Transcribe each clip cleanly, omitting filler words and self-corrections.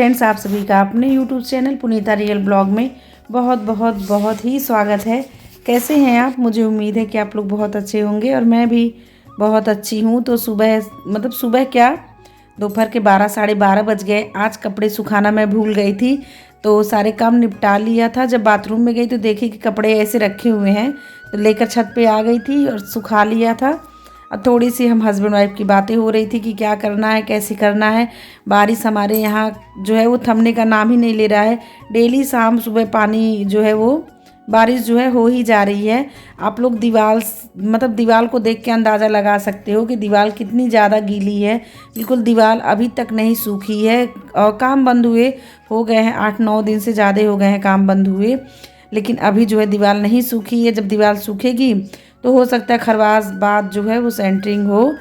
Friends, आप सभी का अपने यूट्यूब चैनल पुनीता रियल ब्लॉग में बहुत बहुत बहुत ही स्वागत है। कैसे हैं आप? मुझे उम्मीद है कि आप लोग बहुत अच्छे होंगे और मैं भी बहुत अच्छी हूँ। तो सुबह क्या, दोपहर के 12 साढ़े 12 बज गए। आज कपड़े सुखाना मैं भूल गई थी, तो सारे काम निपटा लिया था। जब बाथरूम में गई तो देखी कि कपड़े ऐसे रखे हुए हैं, तो लेकर छत पे आ गई थी और सुखा लिया था। अब थोड़ी सी हम हस्बैंड वाइफ की बातें हो रही थी कि क्या करना है, कैसे करना है। बारिश हमारे यहाँ जो है वो थमने का नाम ही नहीं ले रहा है। डेली शाम सुबह पानी जो है वो बारिश जो है हो ही जा रही है। आप लोग दीवार को देख के अंदाज़ा लगा सकते हो कि दीवार कितनी ज़्यादा गीली है। बिल्कुल दीवार अभी तक नहीं सूखी है और काम बंद हुए हो गए हैं, 8-9 दिन से ज़्यादा हो गए हैं काम बंद हुए, लेकिन अभी जो है दीवार नहीं सूखी है। जब दीवार सूखेगी तो हो सकता है खरवास बाद जो है वो सेंटरिंग हो,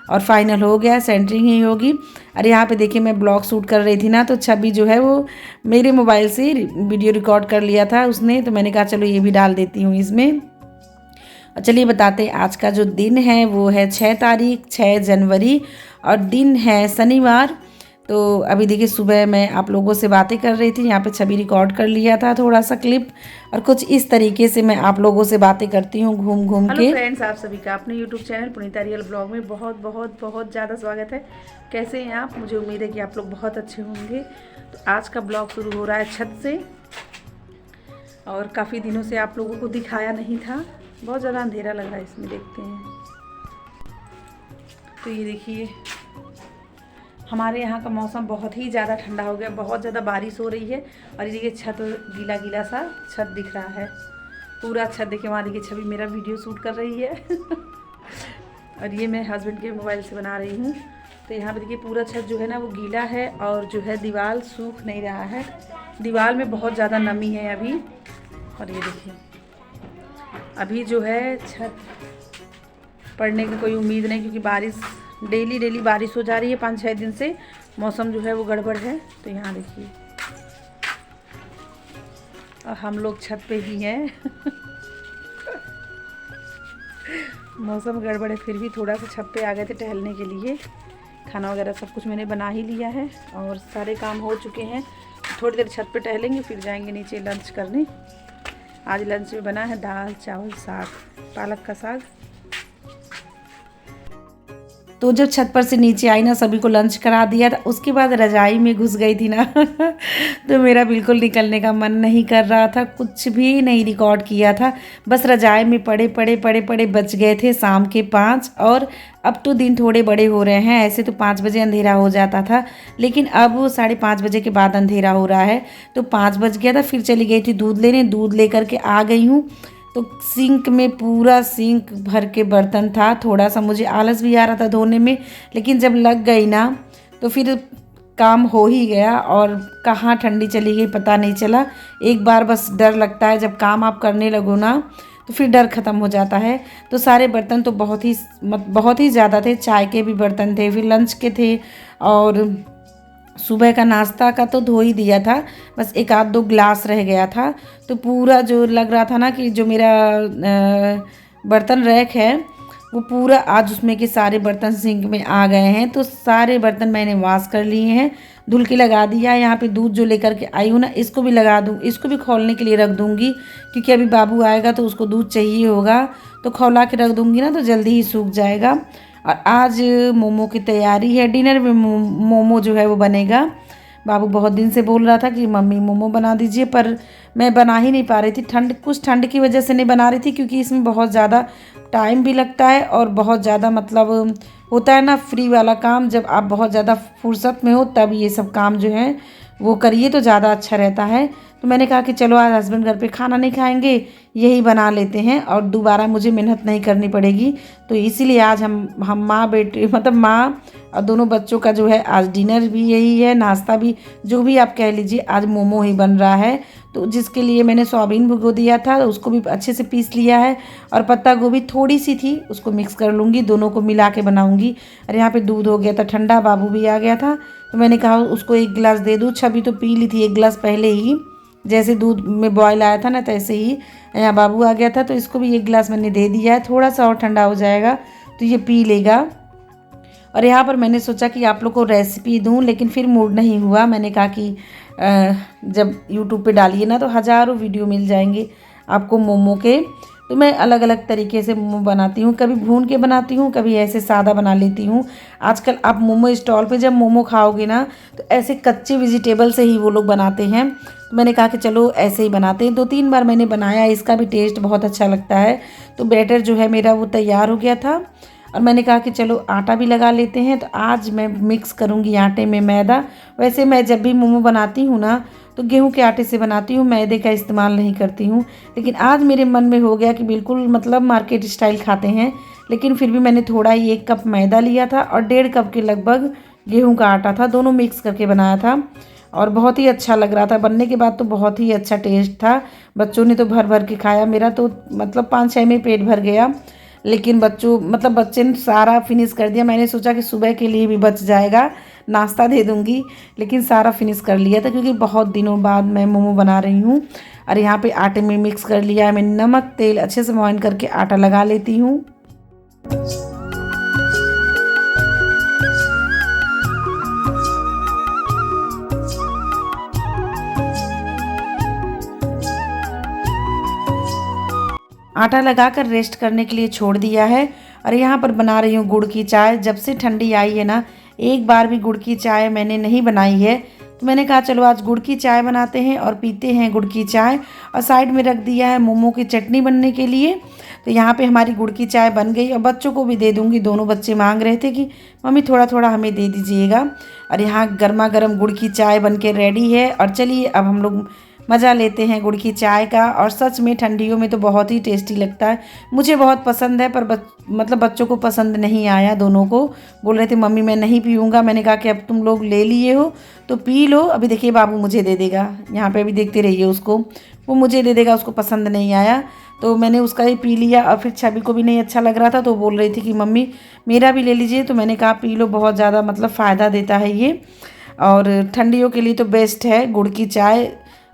और फाइनल हो गया, सेंटरिंग ही होगी। और यहाँ पे देखिए मैं ब्लॉग शूट कर रही थी ना, तो छवि जो है वो मेरे मोबाइल से वीडियो रिकॉर्ड कर लिया था उसने, तो मैंने कहा चलो ये भी डाल देती हूँ इसमें। और चलिए बताते, आज का जो दिन है वो है 6 जनवरी और दिन है शनिवार। तो अभी देखिए सुबह मैं आप लोगों से बातें कर रही थी, यहाँ पे छवि रिकॉर्ड कर लिया था थोड़ा सा क्लिप, और कुछ इस तरीके से मैं आप लोगों से बातें करती हूँ घूम घूम के। हेलो फ्रेंड्स, आप सभी का अपने यूट्यूब चैनल पुनीता रियल ब्लॉग में बहुत बहुत बहुत ज़्यादा स्वागत है। कैसे हैं आप? मुझे उम्मीद है कि आप लोग बहुत अच्छे होंगे। तो आज का ब्लॉग शुरू हो रहा है छत से, और काफ़ी दिनों से आप लोगों को दिखाया नहीं था, बहुत ज़्यादा अंधेरा लग रहा है इसमें, देखते हैं। तो ये देखिए हमारे यहाँ का मौसम बहुत ही ज़्यादा ठंडा हो गया, बहुत ज़्यादा बारिश हो रही है। और ये देखिए छत गीला गीला सा छत दिख रहा है, पूरा छत देखिए। वहाँ देखिए छवि मेरा वीडियो शूट कर रही है और ये मैं हस्बैंड के मोबाइल से बना रही हूँ। तो यहाँ पे देखिए पूरा छत जो है ना वो गीला है, और जो है दीवार सूख नहीं रहा है, दीवार में बहुत ज़्यादा नमी है अभी। और ये देखिए अभी जो है छत पड़ने की कोई उम्मीद नहीं, क्योंकि बारिश डेली बारिश हो जा रही है 5-6 दिन से। मौसम जो है वो गड़बड़ है। तो यहाँ देखिए और हम लोग छत पे ही हैं मौसम गड़बड़ है, फिर भी थोड़ा सा छत पे आ गए थे टहलने के लिए। खाना वगैरह सब कुछ मैंने बना ही लिया है और सारे काम हो चुके हैं। थोड़ी देर छत पे टहलेंगे, फिर जाएंगे नीचे लंच करने। आज लंच में बना है दाल चावल साग, पालक का साग। तो जब छत पर से नीचे आई ना, सभी को लंच करा दिया था, उसके बाद रज़ाई में घुस गई थी ना तो मेरा बिल्कुल निकलने का मन नहीं कर रहा था, कुछ भी नहीं रिकॉर्ड किया था, बस रज़ाई में पड़े बज गए थे शाम के 5। और अब तो दिन थोड़े बड़े हो रहे हैं, ऐसे तो 5 बजे अंधेरा हो जाता था, लेकिन अब 5:30 बजे के बाद अंधेरा हो रहा है। तो 5 बज गया था, फिर चली गई थी दूध लेने, दूध लेकर के आ गई हूँ। तो सिंक में पूरा सिंक भर के बर्तन था। थोड़ा सा मुझे आलस भी आ रहा था धोने में, लेकिन जब लग गई ना तो फिर काम हो ही गया, और कहाँ ठंडी चली गई पता नहीं चला। एक बार बस डर लगता है, जब काम आप करने लगो ना तो फिर डर ख़त्म हो जाता है। तो सारे बर्तन तो बहुत ही ज़्यादा थे, चाय के भी बर्तन थे, फिर लंच के थे, और सुबह का नाश्ता का तो धो ही दिया था, बस 1-2 गिलास रह गया था। तो पूरा जो लग रहा था ना कि जो मेरा बर्तन रैक है वो पूरा आज उसमें के सारे बर्तन सिंक में आ गए हैं। तो सारे बर्तन मैंने वॉश कर लिए हैं, धुल के लगा दिया। यहाँ पे दूध जो लेकर के आई हूँ ना, इसको भी लगा दूँ, इसको भी खौलने के लिए रख दूँगी, क्योंकि अभी बाबू आएगा तो उसको दूध चाहिए होगा, तो खौला के रख दूँगी ना तो जल्दी ही सूख जाएगा। और आज मोमो की तैयारी है, डिनर में मोमो जो है वो बनेगा। बाबू बहुत दिन से बोल रहा था कि मम्मी मोमो बना दीजिए, पर मैं बना ही नहीं पा रही थी। कुछ ठंड की वजह से नहीं बना रही थी, क्योंकि इसमें बहुत ज़्यादा टाइम भी लगता है, और बहुत ज़्यादा होता है ना फ्री वाला काम, जब आप बहुत ज़्यादा फुर्सत में हो तब ये सब काम जो है वो करिए तो ज़्यादा अच्छा रहता है। तो मैंने कहा कि चलो आज हस्बैंड घर पे खाना नहीं खाएंगे, यही बना लेते हैं और दोबारा मुझे मेहनत नहीं करनी पड़ेगी। तो इसीलिए आज हम माँ बेटे माँ और दोनों बच्चों का जो है आज डिनर भी यही है, नाश्ता भी, जो भी आप कह लीजिए, आज मोमो ही बन रहा है। तो जिसके लिए मैंने सोयाबीन भिगो दिया था, उसको भी अच्छे से पीस लिया है, और पत्ता गोभी थोड़ी सी थी उसको मिक्स कर लूँगी, दोनों को मिला के बनाऊँगी। और यहाँ पे दूध हो गया था ठंडा, बाबू भी आ गया था, तो मैंने कहा उसको 1 गिलास दे दूँ। छवि तो पी ली थी 1 गिलास पहले ही, जैसे दूध में बॉयल आया था ना तैसे ही। यहाँ बाबू आ गया था तो इसको भी 1 गिलास मैंने दे दिया है, थोड़ा सा और ठंडा हो जाएगा तो ये पी लेगा। और यहाँ पर मैंने सोचा कि आप लोग को रेसिपी दूँ, लेकिन फिर मूड नहीं हुआ। मैंने कहा कि जब यूट्यूब पे डालिए ना तो हज़ारों वीडियो मिल जाएंगे आपको मोमो के। तो मैं अलग अलग तरीके से मोमो बनाती हूँ, कभी भून के बनाती हूँ, कभी ऐसे सादा बना लेती हूँ। आजकल आप मोमो स्टॉल पे जब मोमो खाओगे ना तो ऐसे कच्चे वेजिटेबल से ही वो लोग बनाते हैं। तो मैंने कहा कि चलो ऐसे ही बनाते हैं। 2-3 बार मैंने बनाया, इसका भी टेस्ट बहुत अच्छा लगता है। तो बैटर जो है मेरा वो तैयार हो गया था और मैंने कहा कि चलो आटा भी लगा लेते हैं। तो आज मैं मिक्स करूँगी आटे में मैदा। वैसे मैं जब भी मोमो बनाती हूँ ना तो गेहूं के आटे से बनाती हूँ, मैदे का इस्तेमाल नहीं करती हूँ। लेकिन आज मेरे मन में हो गया कि बिल्कुल मतलब मार्केट स्टाइल खाते हैं, लेकिन फिर भी मैंने थोड़ा ही 1 कप मैदा लिया था और 1.5 कप के लगभग गेहूं का आटा था, दोनों मिक्स करके बनाया था। और बहुत ही अच्छा लग रहा था बनने के बाद, तो बहुत ही अच्छा टेस्ट था। बच्चों ने तो भर भर के खाया, मेरा तो मतलब 5-6 में पेट भर गया। लेकिन बच्चे ने सारा फिनिश कर दिया। मैंने सोचा कि सुबह के लिए भी बच जाएगा, नाश्ता दे दूंगी, लेकिन सारा फिनिश कर लिया था क्योंकि बहुत दिनों बाद मैं मोमो बना रही हूँ। और यहाँ पे आटे में मिक्स कर लिया है मैंने नमक तेल, अच्छे से मॉइन करके आटा लगा लेती हूँ। आटा लगाकर रेस्ट करने के लिए छोड़ दिया है। और यहाँ पर बना रही हूँ गुड़ की चाय। जब से ठंडी आई है ना, एक बार भी गुड़ की चाय मैंने नहीं बनाई है। तो मैंने कहा चलो आज गुड़ की चाय बनाते हैं और पीते हैं गुड़ की चाय। और साइड में रख दिया है मोमो की चटनी बनने के लिए। तो यहाँ पे हमारी गुड़ की चाय बन गई और बच्चों को भी दे दूँगी। दोनों बच्चे मांग रहे थे कि मम्मी थोड़ा थोड़ा हमें दे दीजिएगा। और यहाँ गर्मा गर्म गुड़ की चाय बन के रेडी है। और चलिए अब हम लोग मज़ा लेते हैं गुड़ की चाय का। और सच में ठंडियों में तो बहुत ही टेस्टी लगता है, मुझे बहुत पसंद है। पर मतलब बच्चों को पसंद नहीं आया, दोनों को बोल रहे थे मम्मी मैं नहीं पीऊँगा। मैंने कहा कि अब तुम लोग ले लिए हो तो पी लो। अभी देखिए बाबू मुझे दे देगा, यहाँ पे अभी देखते रहिए उसको, वो मुझे दे देगा, उसको पसंद नहीं आया। तो मैंने उसका ही पी लिया। और फिर छवि को भी नहीं अच्छा लग रहा था तो बोल रही थी कि मम्मी मेरा भी ले लीजिए। तो मैंने कहा पी लो, बहुत ज़्यादा मतलब फ़ायदा देता है ये, और ठंडियों के लिए तो बेस्ट है गुड़ की चाय।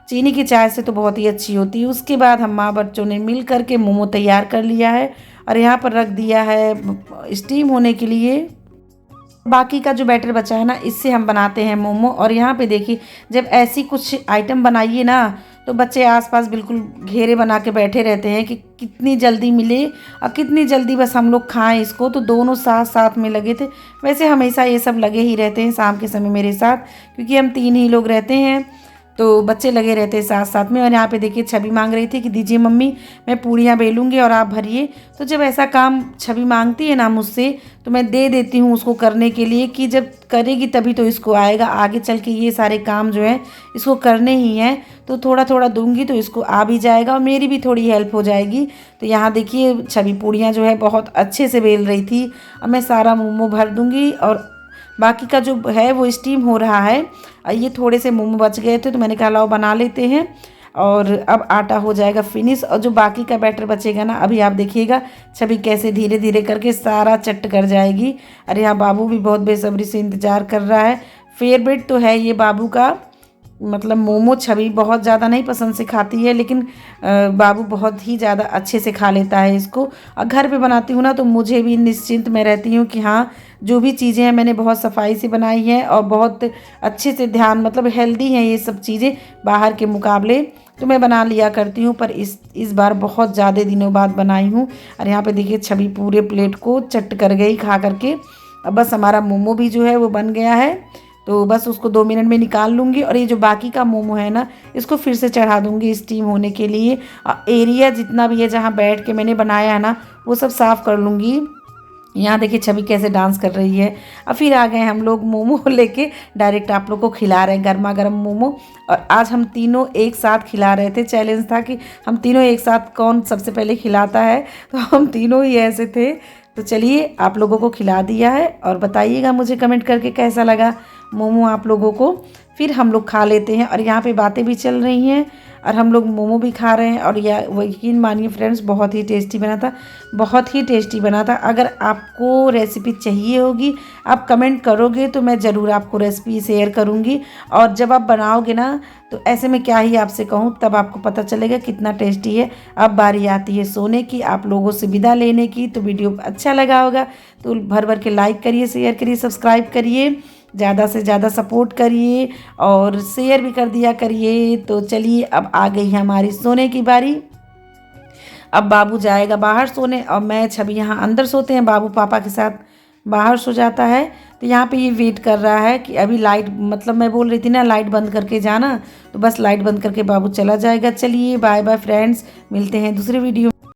चीनी की चाय से तो बहुत ही अच्छी होती है। उसके बाद हम माँ बच्चों ने मिल कर के मोमो तैयार कर लिया है और यहाँ पर रख दिया है स्टीम होने के लिए। बाकी का जो बैटर बचा है ना, इससे हम बनाते हैं मोमो। और यहाँ पे देखिए जब ऐसी कुछ आइटम बनाइए ना तो बच्चे आसपास बिल्कुल घेरे बना के बैठे रहते हैं कि कितनी जल्दी मिले और कितनी जल्दी बस हम लोग खाएं इसको। तो दोनों साथ साथ में लगे थे। वैसे हमेशा ये सब लगे ही रहते हैं शाम के समय मेरे साथ, क्योंकि हम 3 ही लोग रहते हैं तो बच्चे लगे रहते हैं साथ साथ में। और यहाँ पे देखिए छवि मांग रही थी कि दीजिए मम्मी मैं पूड़ियाँ बेलूँगी और आप भरिए। तो जब ऐसा काम छवि मांगती है ना मुझसे तो मैं दे देती हूँ उसको करने के लिए, कि जब करेगी तभी तो इसको आएगा। आगे चल के ये सारे काम जो है इसको करने ही हैं, तो थोड़ा थोड़ा दूंगी तो इसको आ भी जाएगा और मेरी भी थोड़ी हेल्प हो जाएगी। तो यहाँ देखिए छवि पूड़ियाँ जो है बहुत अच्छे से बेल रही थी। अब मैं सारा मोमो भर दूँगी और बाकी का जो है वो स्टीम हो रहा है। ये थोड़े से मोमो बच गए थे तो मैंने कहा लाओ बना लेते हैं। और अब आटा हो जाएगा फिनिश और जो बाकी का बैटर बचेगा ना, अभी आप देखिएगा छवि कैसे धीरे धीरे करके सारा चट कर जाएगी। अरे यहाँ बाबू भी बहुत बेसब्री से इंतज़ार कर रहा है। फेवरेट तो है ये बाबू का, मतलब मोमो। छवि बहुत ज़्यादा नहीं पसंद से खाती है, लेकिन बाबू बहुत ही ज़्यादा अच्छे से खा लेता है इसको। और घर पे बनाती हूँ ना तो मुझे भी निश्चिंत मैं रहती हूँ कि हाँ जो भी चीज़ें हैं मैंने बहुत सफाई से बनाई हैं और बहुत अच्छे से ध्यान, मतलब हेल्दी हैं ये सब चीज़ें बाहर के मुकाबले, तो मैं बना लिया करती हूँ। पर इस बार बहुत ज़्यादा दिनों बाद बनाई हूँ। और यहाँ पे देखिए छवि पूरे प्लेट को चट कर गई खा करके। अब बस हमारा मोमो भी जो है वो बन गया है, तो बस उसको 2 मिनट में निकाल लूँगी। और ये जो बाकी का मोमो है ना, इसको फिर से चढ़ा दूँगी स्टीम होने के लिए। एरिया जितना भी है जहाँ बैठ के मैंने बनाया है ना, वो सब साफ़ कर लूँगी। यहाँ देखिए छवि कैसे डांस कर रही है। अब फिर आ गए हम लोग मोमो लेके, डायरेक्ट आप लोग को खिला रहे हैं गर्मा गर्म मोमो। और आज हम तीनों एक साथ खिला रहे थे। चैलेंज था कि हम तीनों एक साथ कौन सबसे पहले खिलाता है, तो हम तीनों ही ऐसे थे। तो चलिए आप लोगों को खिला दिया है और बताइएगा मुझे कमेंट करके कैसा लगा। मोमो आप लोगों को, फिर हम लोग खा लेते हैं। और यहाँ पे बातें भी चल रही हैं और हम लोग मोमो भी खा रहे हैं। और यह यकीन मानिए फ्रेंड्स, बहुत ही टेस्टी बना था, बहुत ही टेस्टी बना था। अगर आपको रेसिपी चाहिए होगी, आप कमेंट करोगे तो मैं ज़रूर आपको रेसिपी शेयर करूँगी। और जब आप बनाओगे ना, तो ऐसे में क्या ही आपसे कहूँ, तब आपको पता चलेगा कितना टेस्टी है। अब बारी आती है सोने की, आप लोगों से विदा लेने की। तो वीडियो अच्छा लगा होगा तो भर भर के लाइक करिए, शेयर करिए, सब्सक्राइब करिए, ज़्यादा से ज़्यादा सपोर्ट करिए और शेयर भी कर दिया करिए। तो चलिए, अब आ गई है हमारी सोने की बारी। अब बाबू जाएगा बाहर सोने और मैं छवि यहाँ अंदर सोते हैं, बाबू पापा के साथ बाहर सो जाता है। तो यहाँ पे ये वेट कर रहा है कि अभी लाइट, मतलब मैं बोल रही थी ना लाइट बंद करके जाना, तो बस लाइट बंद करके बाबू चला जाएगा। चलिए बाय बाय फ्रेंड्स, मिलते हैं दूसरे वीडियो।